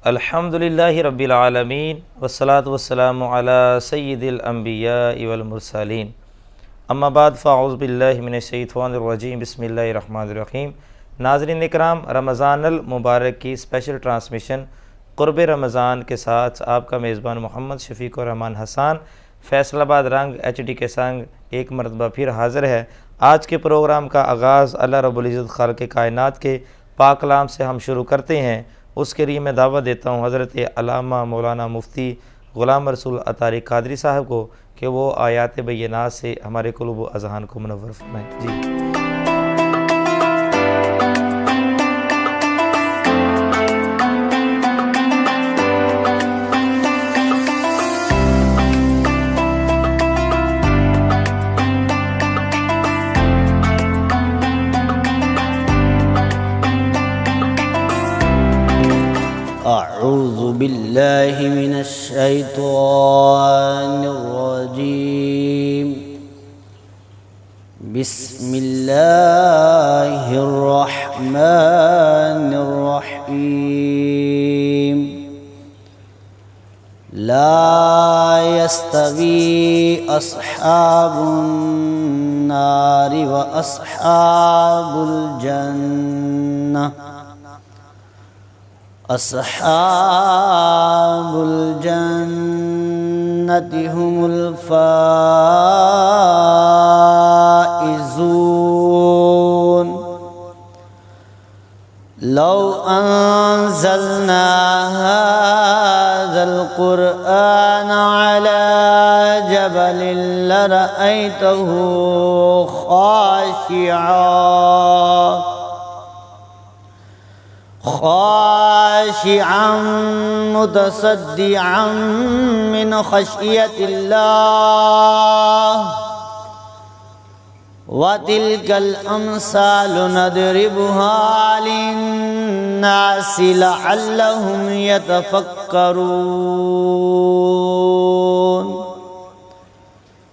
الحمدللہ رب العالمین والصلاة والسلام علی سید الانبیاء والمرسلین اما بعد فاعوذ باللہ من الشیطان الرجیم بسم اللہ الرحمن الرحیم۔ ناظرین اکرام، رمضان المبارک کی اسپیشل ٹرانسمیشن قرب رمضان کے ساتھ آپ کا میزبان محمد شفیق الرحمن حسان فیصل آباد رنگ HD کے سنگ ایک مرتبہ پھر حاضر ہے۔ آج کے پروگرام کا آغاز اللہ رب العزت خالق کائنات کے پاک کلام سے ہم شروع کرتے ہیں۔ اس کے لیے میں دعوت دیتا ہوں حضرت علامہ مولانا مفتی غلام رسول عطاری قادری صاحب کو کہ وہ آیات بینات سے ہمارے قلوب و اذہان کو منور فرمائیں۔ جی اعوذ باللہ من الشیطان الرجیم بسم اللہ الرحمن الرحیم لا يستوی اصحاب النار واصحاب الجنہ اصحاب الجنة هم الفائزون لو انزلنا هذا القرآن على جبل لرأيته خاشعا متصدعا من خشية الله وتلك الأمثال نضربها للناس لعلهم يتفكرون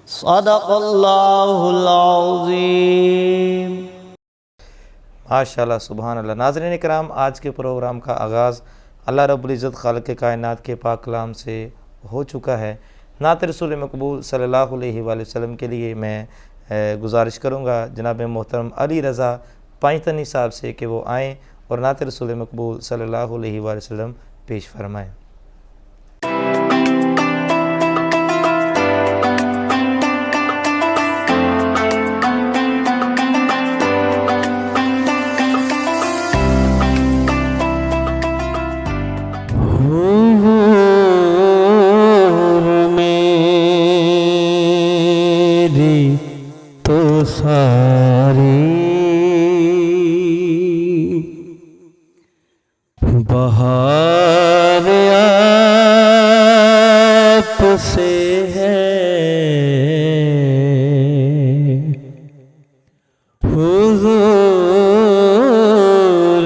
صدق الله العظيم۔ ماشاءاللہ، سبحان اللہ۔ ناظرین کرام، آج کے پروگرام کا آغاز اللہ رب العزت خالق کائنات کے پاک کلام سے ہو چکا ہے۔ نعت رسول مقبول صلی اللہ علیہ وآلہ وسلم کے لیے میں گزارش کروں گا جناب محترم علی رضا پائنتنی صاحب سے کہ وہ آئیں اور نعت رسول مقبول صلی اللہ علیہ وآلہ وسلم پیش فرمائیں۔ بہار آپ سے ہے، حضور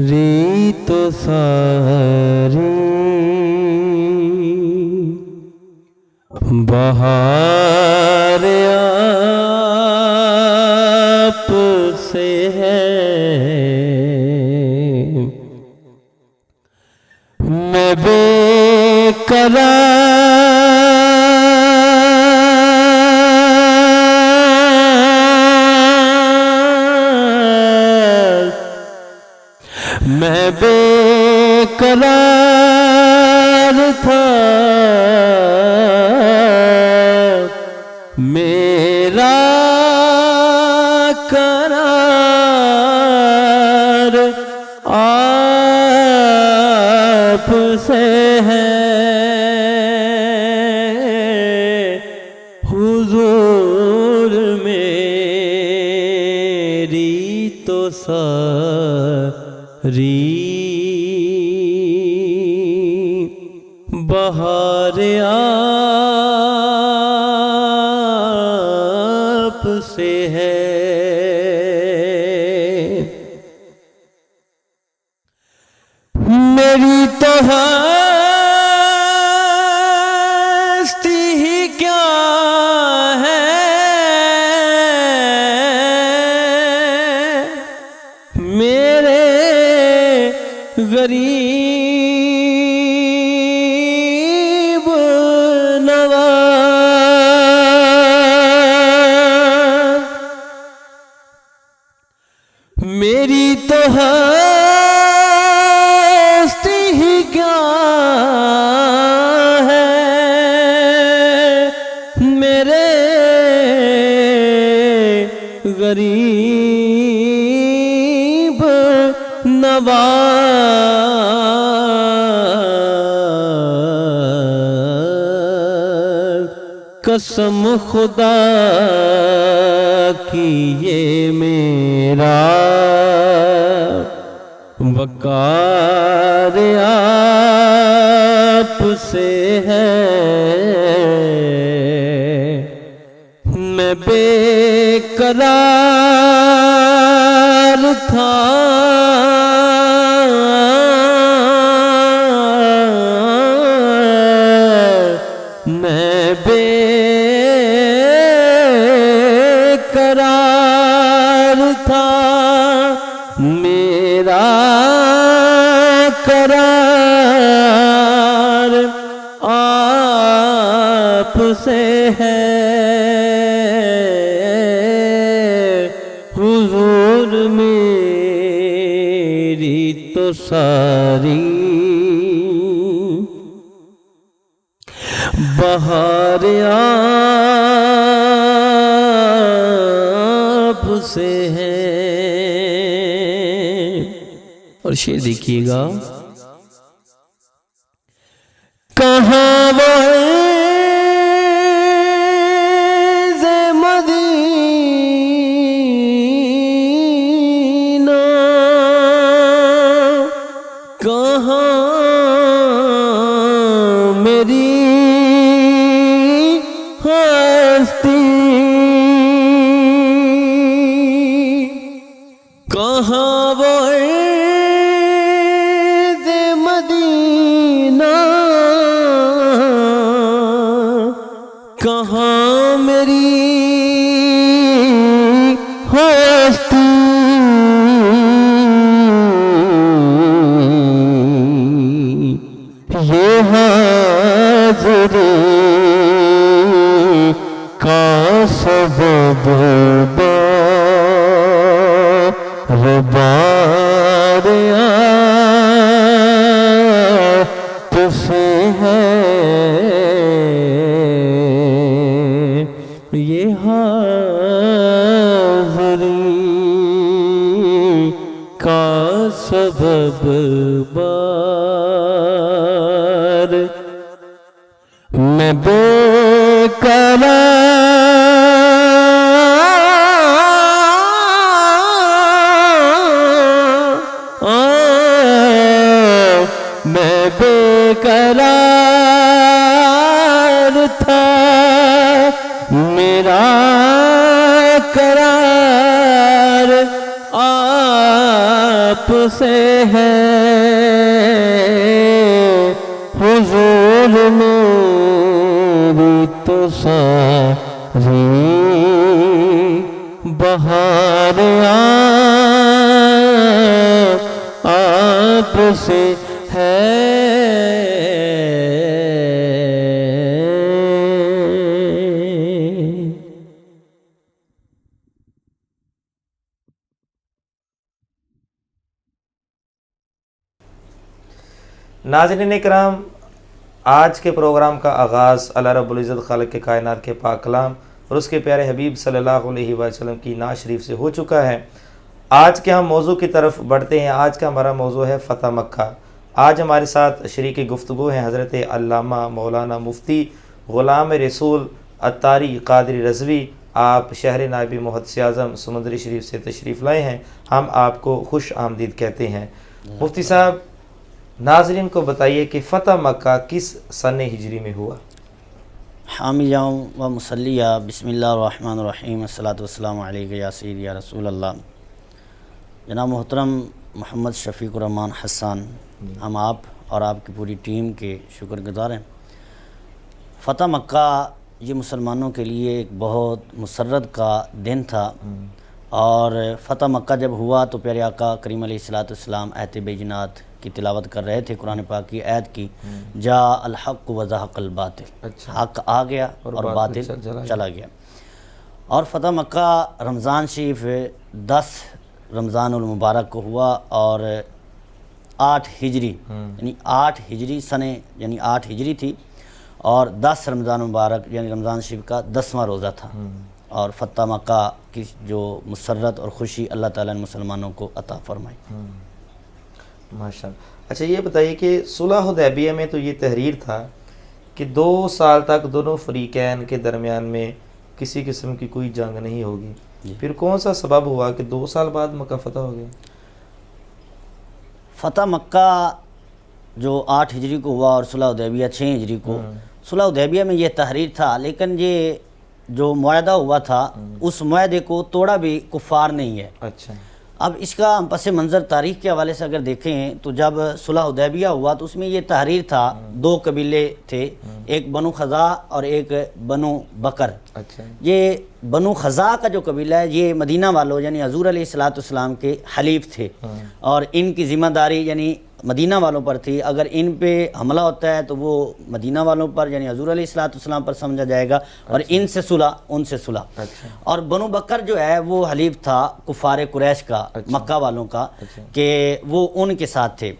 میری تو ساری بہار آپ سے ہے، میں بے قرار، میں بے قرار تھا، میرا قرار آپ سے ہے، حضور میری تو ساری بہار آپ سے ہے، میری تو ہستی ہی کیا ہے، میرے غریب نواز میری تو ہستی ہی کیا ہے میرے غریب نواز قسم خدا کی یہ میرا وقار آپ سے ہے میں بے قرار تھا میں بے قرار تھا میرا قرار آپ سے ہے حضور میری تو ساری بہار آپ سے ہے۔ اور شعر دیکھیے گا، کہاں وہ مدینہ، کہاں میری ہستی، کہاں وہ مدینہ، کہاں میری ہستی، یہ حاضری کا سبب بار آپ سے ہے، یہ حاضری کا سبب بار میں بے میں بے قرار تھا، میرا قرار آپ سے ہے، حضور میری تو ساری بہار آپ سے ہے۔ ناظرین اکرام، آج کے پروگرام کا آغاز اللہ رب العزت خالق کے کائنات کے پاک کلام اور اس کے پیارے حبیب صلی اللہ علیہ وسلم کی نعت شریف سے ہو چکا ہے۔ آج کے ہم موضوع کی طرف بڑھتے ہیں۔ آج کا ہمارا موضوع ہے فتح مکہ۔ آج ہمارے ساتھ شریک گفتگو ہیں حضرت علامہ مولانا مفتی غلام رسول عطاری قادری رضوی۔ آپ شہر نائب محدث اعظم سمندری شریف سے تشریف لائے ہیں، ہم آپ کو خوش آمدید کہتے ہیں۔ مفتی صاحب، ناظرین کو بتائیے کہ فتح مکہ کس سن ہجری میں ہوا؟ حامدہ و مصلیہ، بسم اللہ الرحمن الرحیم، الصلاۃ والسلام علیک یا سیدی یا رسول اللہ۔ جناب محترم محمد شفیق الرحمان حسان، ہم آپ اور آپ کی پوری ٹیم کے شکر گزار ہیں۔ فتح مکہ یہ مسلمانوں کے لیے ایک بہت مسرت کا دن تھا، اور فتح مکہ جب ہوا تو پیارے آقا کریم علیہ الصلوۃ والسلام عہد بینات کی تلاوت کر رہے تھے قرآن پاک کی آیت کی، جا الحق و زہق الباطل، حق آ گیا اور باطل چلا گیا۔ اور فتح مکہ رمضان شریف 10 رمضان المبارک کو ہوا، اور 8 ہجری یعنی 8 ہجری سنے یعنی 8 ہجری تھی، اور 10 رمضان مبارک یعنی رمضان شریف کا 10واں روزہ تھا، اور فتح مکہ کی جو مسرت اور خوشی اللہ تعالیٰ نے مسلمانوں کو عطا فرمائی۔ ماشاء اللہ۔ اچھا یہ بتائیے کہ صلح حدیبیہ میں تو یہ تحریر تھا کہ 2 سال تک دونوں فریقین کے درمیان میں کسی قسم کی کوئی جنگ نہیں ہوگی، پھر کون سا سبب ہوا کہ 2 سال بعد مکہ فتح ہو گیا؟ فتح مکہ جو 8 ہجری کو ہوا اور صلح حدیبیہ 6 ہجری کو، صلح حدیبیہ میں یہ تحریر تھا، لیکن یہ جو معاہدہ ہوا تھا اس معاہدے کو توڑا بھی کفار نہیں ہے۔ اچھا، اب اس کا ہم پس منظر تاریخ کے حوالے سے اگر دیکھیں تو جب صلح حدیبیہ ہوا تو اس میں یہ تحریر تھا، 2 قبیلے تھے، ایک بنو خزاع اور ایک بنو بکر۔ اچھا، یہ بنو خزاع کا جو قبیلہ ہے یہ مدینہ والوں یعنی حضور علیہ السلام کے حلیف تھے، اور ان کی ذمہ داری یعنی مدینہ والوں پر تھی، اگر ان پہ حملہ ہوتا ہے تو وہ مدینہ والوں پر یعنی حضور علیہ السلام پر سمجھا جائے گا، اور ان سے صلح ان سے صلح۔ اور بنو بکر جو ہے وہ حلیف تھا کفار قریش کا، مکہ والوں کا، کہ وہ ان کے ساتھ تھے۔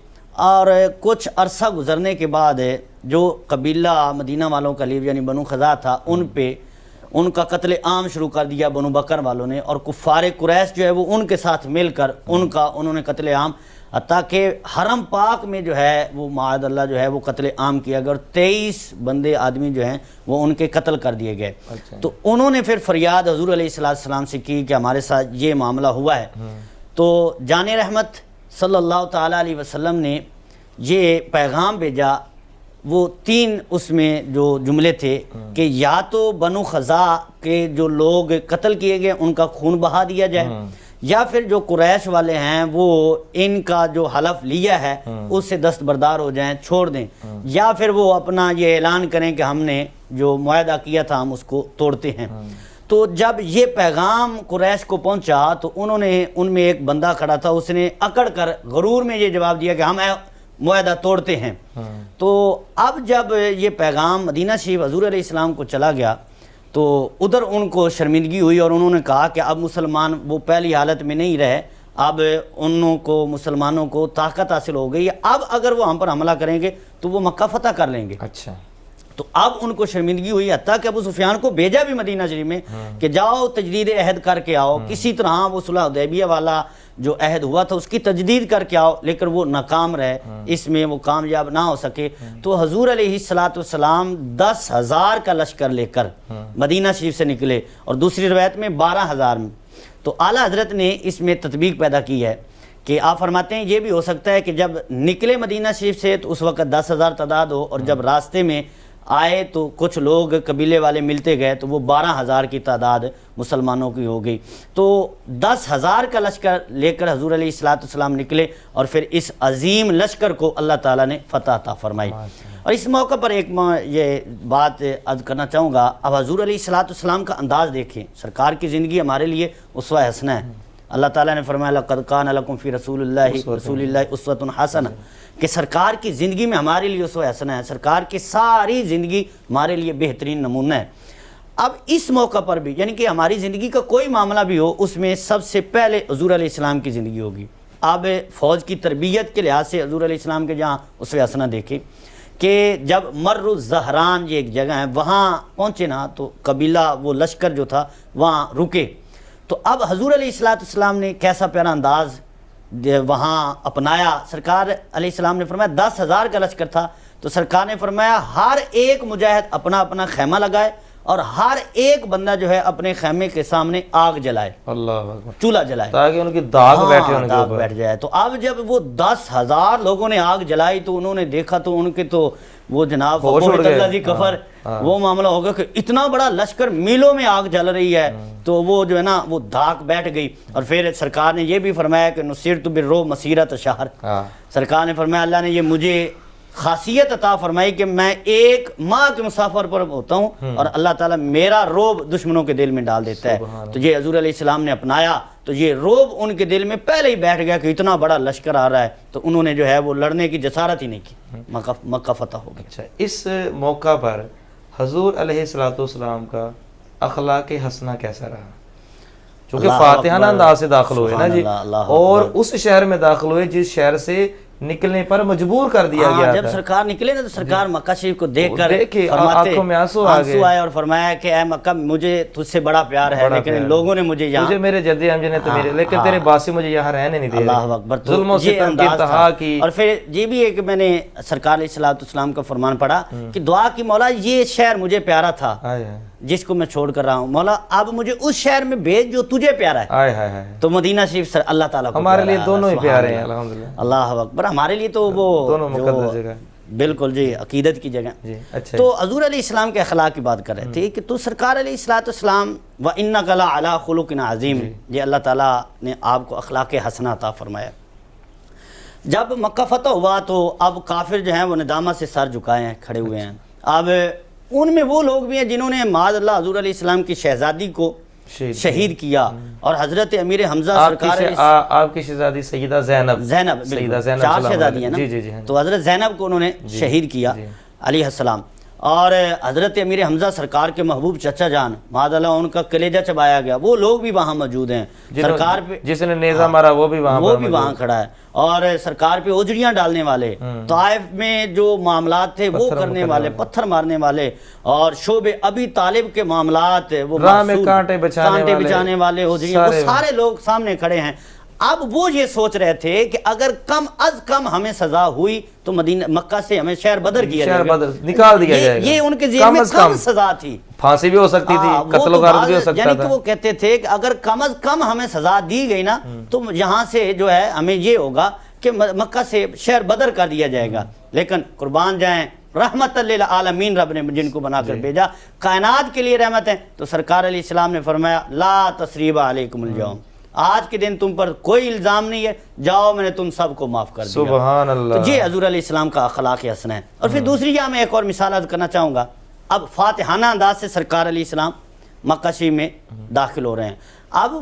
اور کچھ عرصہ گزرنے کے بعد جو قبیلہ مدینہ والوں کا حلیف یعنی بنو خزاع تھا، ان کا قتل عام شروع کر دیا بنو بکر والوں نے، اور کفار قریش جو ہے وہ ان کے ساتھ مل کر انہوں نے قتل عام، حتیٰ کہ حرم پاک میں جو ہے وہ معاذ اللہ جو ہے وہ قتل عام کیا گیا، اور 23 بندے آدمی جو ہیں وہ ان کے قتل کر دیے گئے۔ تو انہوں نے پھر فریاد حضور علیہ السلام سے کی کہ ہمارے ساتھ یہ معاملہ ہوا ہے، تو جان رحمت صلی اللہ تعالیٰ علیہ وسلم نے یہ پیغام بھیجا، وہ 3 اس میں جو جملے تھے کہ یا تو بنو خزاع کے جو لوگ قتل کیے گئے ان کا خون بہا دیا جائے، یا پھر جو قریش والے ہیں وہ ان کا جو حلف لیا ہے اس سے دستبردار ہو جائیں، چھوڑ دیں، یا پھر وہ اپنا یہ اعلان کریں کہ ہم نے جو معاہدہ کیا تھا ہم اس کو توڑتے ہیں۔ تو جب یہ پیغام قریش کو پہنچا تو انہوں نے ان میں ایک بندہ کھڑا تھا، اس نے اکڑ کر غرور میں یہ جواب دیا کہ ہم معاہدہ توڑتے ہیں۔ تو اب جب یہ پیغام مدینہ شریف حضور علیہ السلام کو چلا گیا تو ادھر ان کو شرمندگی ہوئی، اور انہوں نے کہا کہ اب مسلمان وہ پہلی حالت میں نہیں رہے، اب انہوں کو مسلمانوں کو طاقت حاصل ہو گئی، اب اگر وہ ہم پر حملہ کریں گے تو وہ مکہ فتح کر لیں گے۔ اچھا، تو اب ان کو شرمندگی ہوئی، حتیٰ کہ ابو سفیان کو بھیجا بھی مدینہ شریف میں کہ جاؤ تجدید عہد کر کے آؤ، کسی طرح وہ صلح حدیبیہ والا جو عہد ہوا تھا اس کی تجدید کر کے آؤ، لیکن وہ ناکام رہے، اس میں وہ کامیاب نہ ہو سکے۔ تو حضور علیہ السلام 10,000 کا لشکر لے کر مدینہ شریف سے نکلے، اور دوسری روایت میں 12,000 میں۔ تو اعلیٰ حضرت نے اس میں تطبیق پیدا کی ہے کہ آپ فرماتے ہیں یہ بھی ہو سکتا ہے کہ جب نکلے مدینہ شریف سے تو اس وقت 10,000 تعداد ہو، اور جب راستے میں آئے تو کچھ لوگ قبیلے والے ملتے گئے تو وہ 12,000 کی تعداد مسلمانوں کی ہو گئی۔ تو 10,000 کا لشکر لے کر حضور علیہ السلام نکلے، اور پھر اس عظیم لشکر کو اللہ تعالیٰ نے فتح عطا فرمائی۔ اور اس موقع پر ایک یہ بات عرض کرنا چاہوں گا، اب حضور علیہ السلام کا انداز دیکھیں، سرکار کی زندگی ہمارے لیے اسوہ حسنہ ہے۔ اللہ تعالیٰ نے فرمایا لقد کان لکم فی رسول اللہ اسوۃ حسنہ، کہ سرکار کی زندگی میں ہمارے لیے اسوہ حسنہ ہے، سرکار کی ساری زندگی ہمارے لیے بہترین نمونہ ہے۔ اب اس موقع پر بھی یعنی کہ ہماری زندگی کا کوئی معاملہ بھی ہو اس میں سب سے پہلے حضور علیہ السلام کی زندگی ہوگی۔ اب فوج کی تربیت کے لحاظ سے حضور علیہ السلام کے جہاں اسوہ حسنہ دیکھیں کہ جب مر الزہران یہ ایک جگہ ہے وہاں پہنچے نا تو قبیلہ وہ لشکر جو تھا وہاں رکے، تو اب حضور علیہ السلام نے کیسا پیارا انداز وہاں اپنایا۔ سرکار علیہ السلام نے فرمایا 10,000 کا لشکر تھا، تو سرکار نے فرمایا ہر ایک مجاہد اپنا اپنا خیمہ لگائے، اور ہر ایک بندہ جو ہے اپنے خیمے کے سامنے آگ جلائے، اللہ اکبر، چولہا جلائے تاکہ ان کی داغ بیٹھے، ان کے اوپر بیٹھ جائے۔ تو اب جب وہ 10,000 لوگوں نے آگ جلائی تو انہوں نے دیکھا تو ان کے تو وہ جناب کفر وہ معاملہ ہوگا کہ اتنا بڑا لشکر میلوں میں آگ جل رہی ہے، تو وہ جو ہے نا وہ دھاک بیٹھ گئی۔ اور پھر سرکار نے یہ بھی فرمایا کہ نصرت بالرعب مسیرۃ شہر، سرکار نے فرمایا اللہ نے یہ مجھے خاصیت عطا فرمائی کہ میں ایک ماہ کے مسافر پر ہوتا ہوں اور اللہ تعالیٰ میرا روب دشمنوں کے دل میں ڈال دیتا ہے. تو یہ حضور علیہ السلام نے اپنایا تو یہ روب ان کے دل میں پہلے ہی بیٹھ گیا کہ اتنا بڑا لشکر آ رہا ہے, تو انہوں نے جو ہے وہ لڑنے کی جسارت ہی نہیں کی, مکہ فتح ہو گیا. اچھا, اس موقع پر حضور علیہ السلام کا اخلاق حسنہ کیسا رہا؟ چونکہ فاتحانہ انداز سے داخل ہوئے نا جی, اور اس شہر میں داخل ہوئے جس شہر سے نکلنے پر مجبور کر دیا گیا جب سرکار نکلے نا تو سرکار مکہ شریف کو دیکھ کر آنکھوں میں آنسو آئے اور فرمایا کہ اے مکہ مجھے تجھ سے بڑا پیار ہے, لیکن لوگوں نے مجھے یہاں مجھے میرے جد امجد نے تو میرے لیکن تیرے باسی مجھے یہاں رہنے نہیں دے. اللہ اکبر. ظلم و ستم کی انتہا کی. اور پھر یہ بھی ہے کہ میں نے سرکار علیہ السلام کا فرمان پڑھا کہ دعا کی مولا یہ شہر مجھے پیارا تھا جس کو میں چھوڑ کر رہا ہوں, مولا اب مجھے اس شہر میں بھیج جو تجھے پیارا ہے. تو مدینہ شریف اللہ تعالیٰ کو ہمارے لیے دونوں ہی پیارے ہیں الحمدللہ. اللہ اکبر. ہمارے لیے تو وہ دونوں مقدس جگہ, بالکل جی, عقیدت کی جگہ. اچھا, تو حضور علیہ السلام کے اخلاق کی بات کر رہے تھے کہ تو سرکار علیہ السلام وَإِنَّكَ لَعَلَىٰ خُلُقٍ عَظِيمٍ, یہ اللہ تعالیٰ نے آپ کو اخلاق حسنہ عطا فرمایا. جب مکہ فتح ہوا تو اب کافر جو ہیں وہ ندامہ سے سر جھکائے ہیں, کھڑے ہوئے ہیں. اب ان میں وہ لوگ بھی ہیں جنہوں نے معاذ اللہ حضور علیہ السلام کی شہزادی کو شہید کیا, اور حضرت امیر حمزہ سرکار آپ کی شہزادی سیدہ زینب 4 شہزادی ہیں نا, تو حضرت زینب کو انہوں نے شہید کیا علیہ السلام. اور حضرت امیر حمزہ سرکار کے محبوب چچا جان معاذ اللہ ان کا کلیجہ چبایا گیا, وہ لوگ بھی وہاں موجود ہیں. سرکار پہ جس نے نیزہ مارا وہ بھی وہاں کھڑا ہے, اور سرکار پہ اجڑیاں ڈالنے والے, طائف میں جو معاملات تھے وہ کرنے والے, پتھر مارنے والے, اور شعب ابی طالب کے معاملات, وہ کانٹے بچانے والے, اجڑیاں, وہ سارے لوگ سامنے کھڑے ہیں. اب وہ یہ سوچ رہے تھے کہ اگر کم از کم ہمیں سزا ہوئی تو مدینہ مکہ سے ہمیں شہر بدر کیا جائے گا, نکال دیا جائے گا. یہ ان کے ذہن میں کم سزا تھی, پھانسی بھی ہو سکتی تھی, قتل و غارت بھی ہو سکتا تھا. یعنی کہ وہ کہتے تھے کہ اگر کم از کم ہمیں سزا دی گئی نا تو یہاں سے جو ہے ہمیں یہ ہوگا کہ مکہ سے شہر بدر کر دیا جائے گا. لیکن قربان جائیں رحمت للعالمین, رب نے جن کو بنا کر بھیجا کائنات کے لیے رحمت ہے, تو سرکار علیہ السلام نے فرمایا لا تثریب علیکم اليوم, آج کے دن تم پر کوئی الزام نہیں ہے, جاؤ میں نے تم سب کو معاف کر دیا. سبحان اللہ. تو یہ حضور علیہ السلام کا اخلاق حسنہ ہے. اور پھر دوسری جگہ میں ایک اور مثال عرض کرنا چاہوں گا. اب فاتحانہ انداز سے سرکار علیہ السلام مکہ شریف میں داخل ہو رہے ہیں. اب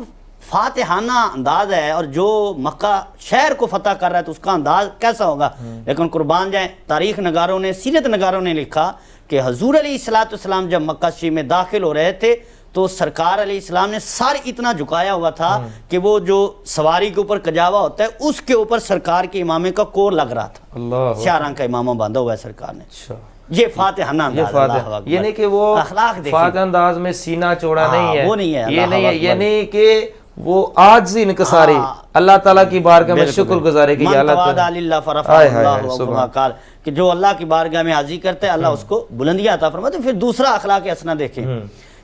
فاتحانہ انداز ہے, اور جو مکہ شہر کو فتح کر رہا ہے تو اس کا انداز کیسا ہوگا. لیکن قربان جائیں تاریخ نگاروں نے, سیرت نگاروں نے لکھا کہ حضور علیہ السلام جب مکہ شریف میں داخل ہو رہے تھے تو سرکار علیہ السلام نے سر اتنا جھکایا ہوا تھا کہ وہ جو سواری کے اوپر کجاوا ہوتا ہے اس کے اوپر سرکار کے امامے کا کور لگ رہا تھا. اللہ, سیاران کا امامہ باندھا ہوا ہے سرکار نے. یہ فاتحانہ انداز, یہ نہیں کہ وہ فاتح انداز میں سینہ چوڑا نہیں ہے, وہ نہیں ہے, یہ نہیں ہے, یہ نہیں کہ وہ آج ہی انکساری اللہ تعالیٰ کی بارگاہ میں شکر گزارے کہ کہ جو اللہ کی بارگاہ میں حاضری کرتا ہے اللہ اس کو بلندیاں عطا فرماتا ہے. پھر دوسرا اخلاق حسنہ دیکھیں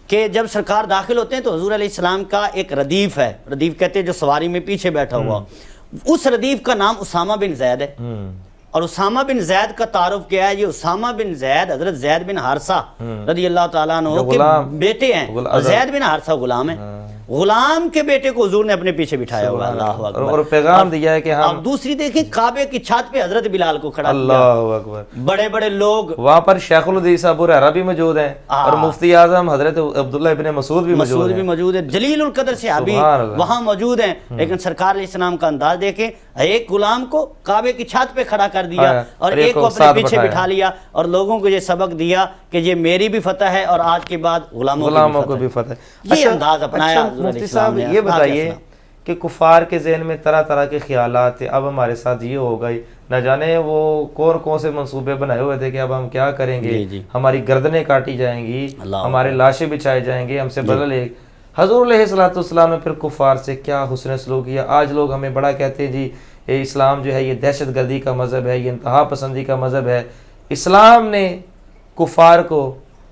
کہ جب سرکار داخل ہوتے ہیں تو حضور علیہ السلام کا ایک ردیف ہے, ردیف کہتے ہیں جو سواری میں پیچھے بیٹھا ہوا, اس ردیف کا نام اسامہ بن زید ہے. اور اسامہ بن زید کا تعارف کیا ہے, یہ اسامہ بن زید حضرت زید بن حارثہ رضی اللہ تعالیٰ عنہ کے بیٹے ہیں, اور زید بن حارثہ غلام ہیں. غلام کے بیٹے کو حضور نے اپنے پیچھے بٹھایا ہوا. اللہ اکبر. اور پیغام دیا ہے کہ اب دوسری دیکھیں کعبے کی چھت پہ حضرت بلال کو کھڑا کیا. اللہ اکبر. بڑے بڑے لوگ وہاں پر شیخ الحدیث ابو ہریرہ بھی موجود ہیں, اور مفتی اعظم حضرت عبداللہ ابن مسعود بھی موجود ہیں, جلیل القدر صحابی وہاں موجود ہیں. لیکن سرکار علیہ السلام کا انداز دیکھیں, ایک غلام کو کعبے کی چھت پہ کھڑا کر دیا اور ایک کو اپنے پیچھے بٹھا لیا, اور لوگوں کو یہ سبق دیا کہ یہ میری بھی فتح ہے اور آج کے بعد غلاموں کو بھی فتح ہے. یہ انداز اپنایا. مفتی صاحب یہ بتائیے کہ کفار کے ذہن میں طرح طرح کے خیالات تھے, اب ہمارے ساتھ یہ ہو گئی, نہ جانے وہ کون سے منصوبے بنائے ہوئے تھے کہ اب ہم کیا کریں گے, ہماری گردنیں کاٹی جائیں گی, ہمارے لاشیں بچھائے جائیں گے, ہم سے بدل لے. حضور علیہ السلام نے پھر کفار سے کیا حسن سلوک کیا. آج لوگ ہمیں بڑا کہتے ہیں جی اسلام جو ہے یہ دہشت گردی کا مذہب ہے, یہ انتہا پسندی کا مذہب ہے. اسلام نے کفار کو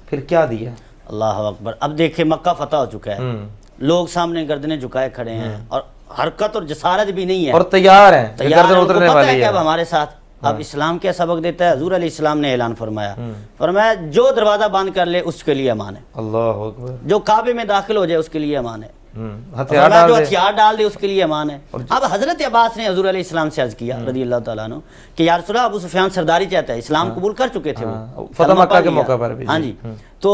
پھر کیا دیا؟ اللہ اکبر. اب دیکھیں مکہ فتح ہو چکا ہے, لوگ سامنے گردنیں جھکائے کھڑے ہیں, اور حرکت اور جسارت بھی نہیں ہے, اور تیار ہیں, گردن اترنے والی ہے. اب ہمارے ساتھ اب اسلام کیا سبق دیتا ہے. حضور علیہ السلام نے اعلان فرمایا جو دروازہ بند کر لے اس کے لیے امان ہے. اللہ اکبر. جو کعبے میں داخل ہو جائے اس کے لیے امان ہے. ہتھیار فرمایا ڈال جو دے۔ ہتھیار ڈال دے اس کے لیے امان ہے۔ اب حضرت عباس نے حضور علیہ السلام سے عرض کیا رضی اللہ تعالیٰ عنہ کہ یا رسول اللہ ابو سفیان سرداری چاہتا ہے، اسلام قبول کر چکے تھے وہ فتح کلمہ مکہ پڑھ کے لیا۔ موقع پر بھی، ہاں جی، تو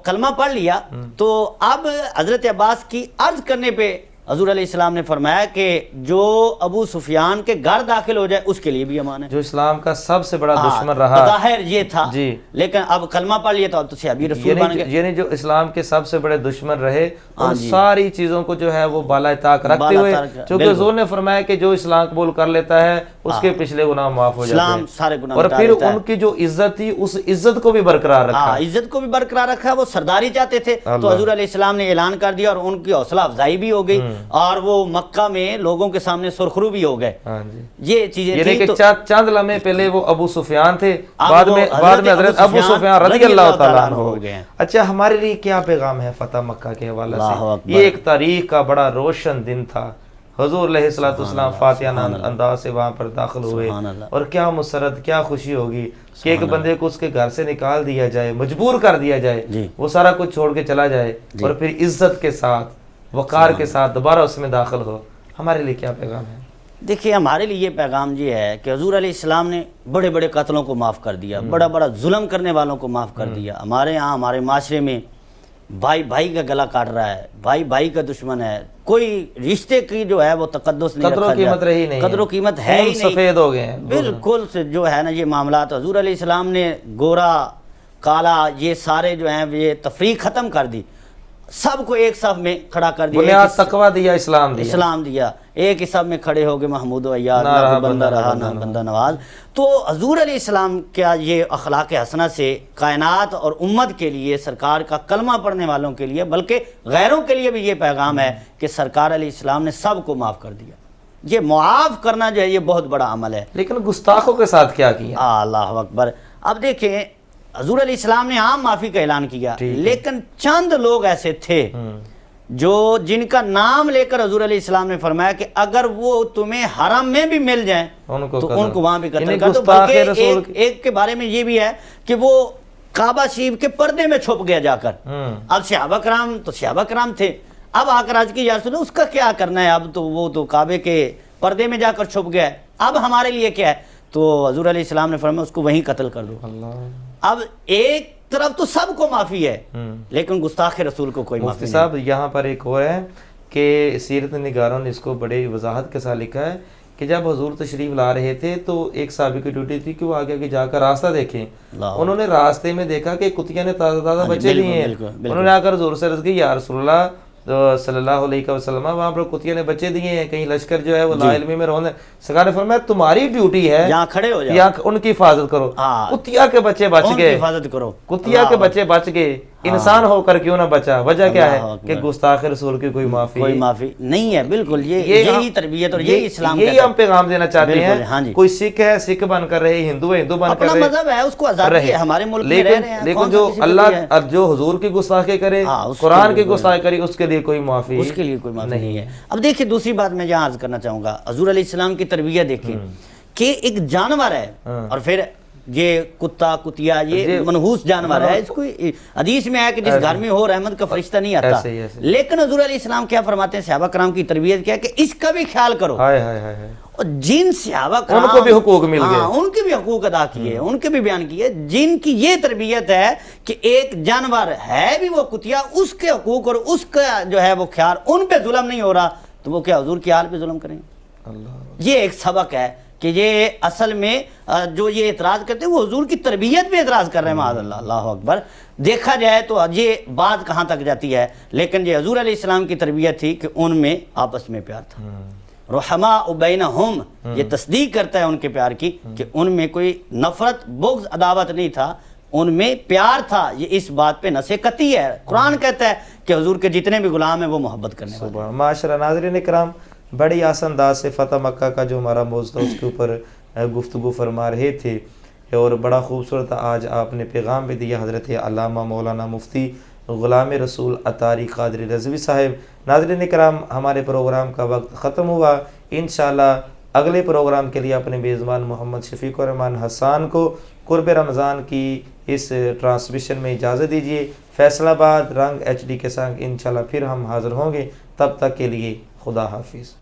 کلمہ پڑھ لیا، تو اب حضرت عباس کی عرض کرنے پہ حضور علیہ السلام نے فرمایا کہ جو ابو سفیان کے گھر داخل ہو جائے اس کے لیے بھی امان ہے، جو اسلام کا سب سے بڑا دشمن رہا، بظاہر یہ تھا جی، لیکن اب کلمہ پڑھ لیا تو اب تو صحابی رسول بن گئے۔ یعنی جو اسلام کے سب سے بڑے دشمن رہے ہاں ان جی، ساری چیزوں کو جو ہے وہ بالائے طاق رکھتے بالائے ہوئے، طاق، چونکہ بالکل۔ حضور نے فرمایا کہ جو اسلام قبول کر لیتا ہے اس کے پچھلے گناہ معاف ہو جاتے اسلام ہیں، سارے گناہ اور مٹا پھر دیتا ہے۔ ان کی جو عزت تھی اس عزت کو بھی برقرار رکھا۔ ہاں، عزت کو بھی برقرار رکھا، وہ سرداری چاہتے تھے تو اللہ۔ حضور علیہ السلام نے اعلان کر دیا اور ان کی حوصلہ افزائی بھی ہو گئی اور وہ مکہ میں لوگوں کے سامنے سرخرو بھی ہو گئے۔ ہاں جی، یہ چیزیں یعنی تھیں کہ تو چند لمحے پہلے وہ ابو سفیان تھے، اب بعد وہ میں حضرت ابو سفیان رضی اللہ تعالیٰ عنہ ہو گئے۔ اچھا، ہمارے لیے کیا پیغام ہے فتح مکہ کے حوالے اللہ سے؟ اکبر۔ یہ ایک تاریخ کا بڑا روشن دن تھا، حضور علیہ السلام فاتحانہ انداز سے وہاں پر داخل ہوئے، سبحان اللہ۔ اور کیا مسرت، کیا خوشی ہوگی کہ ایک بندے کو اس کے گھر سے نکال دیا جائے، مجبور کر دیا جائے، جی، وہ سارا کچھ چھوڑ کے چلا جائے اور پھر عزت کے ساتھ، وقار کے ساتھ دوبارہ اس میں داخل ہو۔ ہمارے لیے کیا پیغام ہے؟ دیکھیے ہمارے لیے یہ پیغام یہ ہے کہ حضور علیہ السلام نے بڑے بڑے قتلوں کو معاف کر دیا، بڑا بڑا ظلم کرنے والوں کو معاف کر دیا۔ ہمارے یہاں ہمارے معاشرے میں بھائی بھائی کا گلا کاٹ رہا ہے، بھائی بھائی کا دشمن ہے، کوئی رشتے کی جو ہے وہ تقدس نہیں قدر و رکھا قیمت جاتا، رہی نہیں، قدر و قیمت ہے ہی خون نہیں، سفید ہو گئے ہیں بالکل سے جو ہے نا یہ معاملات۔ حضور علیہ السلام نے گورا کالا یہ سارے جو ہیں یہ تفریق ختم کر دی، سب کو ایک صف میں کھڑا کر دیا، بنیاد تقویٰ دیا، اسلام دیا، اسلام دیا، ایک ہی صف میں کھڑے ہو گئے محمود و عیاد، نہ رہا نہ بندہ رہا نہ بندہ بندہ نواز۔ تو حضور علیہ السلام کا یہ اخلاق حسنہ سے کائنات اور امت کے لیے، سرکار کا کلمہ پڑھنے والوں کے لیے بلکہ غیروں کے لیے بھی یہ پیغام ہے کہ سرکار علیہ السلام نے سب کو معاف کر دیا۔ یہ معاف کرنا جو ہے یہ بہت بڑا عمل ہے۔ لیکن گستاخوں کے ساتھ کیا کیا؟ اللہ اکبر۔ اب دیکھیں حضور علیہ السلام نے عام معافی کا اعلان کیا، لیکن چند لوگ ایسے تھے جو جن کا نام لے کر حضور علیہ السلام نے فرمایا کہ اگر وہ تمہیں حرم میں بھی مل جائیں تو ان کو وہاں بھی قتل کر دو۔ بلکہ ایک کے بارے میں یہ بھی ہے کہ وہ کعبہ شریف کے پردے میں چھپ گیا جا کر۔ اب صحابہ کرام تو صحابہ کرام تھے، اب آ کر عرض کی یا رسول اللہ اس کا کیا کرنا ہے، اب تو وہ تو کعبے کے پردے میں جا کر چھپ گیا ہے، اب ہمارے لیے کیا ہے؟ تو حضور علیہ السلام نے فرمایا اس کو وہیں قتل کر دو۔ اب ایک طرف تو سب کو معافی ہے لیکن گستاخ رسول کو کوئی معافی مفتی نہیں۔ صاحب یہاں پر ایک اور ہے کہ سیرت نگاروں نے اس کو بڑے وضاحت کے ساتھ لکھا ہے کہ جب حضور تشریف لا رہے تھے تو ایک صحابی کی ڈیوٹی تھی کہ وہ آگے جا کر راستہ دیکھیں، انہوں نے راستے میں دیکھا کہ کتیا نے تازہ تازہ بچے لیے ہیں، انہوں نے آ کر حضور سے عرض کی یا رسول اللہ صلی اللہ علیہ وسلم وہاں پر کتیا نے بچے دیے ہیں، کہیں لشکر جو ہے وہ لا علمی میں رونے، سرکار نے فرمایا تمہاری ڈیوٹی ہے یہاں کھڑے ہو جاؤ، یہاں ان کی حفاظت کرو۔ کتیا کے بچے بچ ان کی گئے، حفاظت کرو، کتیا کے بچے بچ گئے، انسان ہو کر کیوں نہ بچا؟ وجہ کیا ہے کہ گستاخ رسول کی کوئی معافی نہیں ہے۔ بالکل یہی تربیت اور یہی اسلام کا، یہی ہم پیغام دینا چاہتے ہاں ہیں۔ جی، کوئی سکھ ہے سکھ بن کر رہے، ہندو ہے ہندو بن کر اپنا رہے، مذہب ہے اس کو آزادی ہے، ہمارے ملک میں رہ رہے ہیں، لیکن جو اللہ جو حضور کی گستاخی کرے، قرآن کی گستاخی کرے، اس کے لیے کوئی معافی اس کے لیے کوئی معافی نہیں ہے۔ اب دیکھیں دوسری بات میں جہاں عرض کرنا چاہوں گا، حضور علیہ السلام کی تربیت دیکھیں کہ ایک جانور ہے اور پھر یہ کتا کتیا یہ منحوس جانور ہے، اس کو حدیث میں ہے کہ جس گھر میں ہو رحمت کا فرشتہ نہیں آتا، لیکن حضور علیہ السلام کیا فرماتے ہیں، صحابہ کرام کی تربیت کیا کہ اس کا بھی خیال کرو۔ اور جن صحابہ کرام ان کو بھی حقوق مل گئے، ان کے بھی حقوق ادا کیے، ان کے بھی بیان کیے، جن کی یہ تربیت ہے کہ ایک جانور ہے بھی وہ کتیا، اس کے حقوق اور اس کا جو ہے وہ خیال، ان پہ ظلم نہیں ہو رہا تو وہ کیا حضور کی حال پہ ظلم کریں گے؟ یہ ایک سبق ہے کہ یہ اصل میں جو یہ اعتراض کرتے ہیں وہ حضور کی تربیت پہ اعتراض کر رہے ہیں، معاذ اللہ، اللہ اکبر۔ دیکھا جائے تو یہ بات کہاں تک جاتی ہے، لیکن یہ حضور علیہ السلام کی تربیت تھی کہ ان میں آپس میں پیار تھا، رحماء بینہم، یہ تصدیق کرتا ہے ان کے پیار کی کہ ان میں کوئی نفرت بغض عداوت نہیں تھا، ان میں پیار تھا۔ یہ اس بات پہ نص قطعی ہے، قرآن کہتا ہے کہ حضور کے جتنے بھی غلام ہیں وہ محبت کرنے والے ہیں۔ معاشرہ ناظرین کرام، بڑی آسان انداز سے فتح مکہ کا جو ہمارا موضوع تھا اس کے اوپر گفتگو فرما رہے تھے، اور بڑا خوبصورت آج آپ نے پیغام بھی دیا حضرت علامہ مولانا مفتی غلام رسول عطاری قادری رضوی صاحب۔ ناظرین کرام، ہمارے پروگرام کا وقت ختم ہوا، انشاءاللہ اگلے پروگرام کے لیے اپنے میزبان محمد شفیق الرحمان حسان کو قرب رمضان کی اس ٹرانسمیشن میں اجازت دیجیے۔ فیصل آباد رنگ HD کے سنگ انشاءاللہ پھر ہم حاضر ہوں گے. تب تک کے لیے خدا حافظ.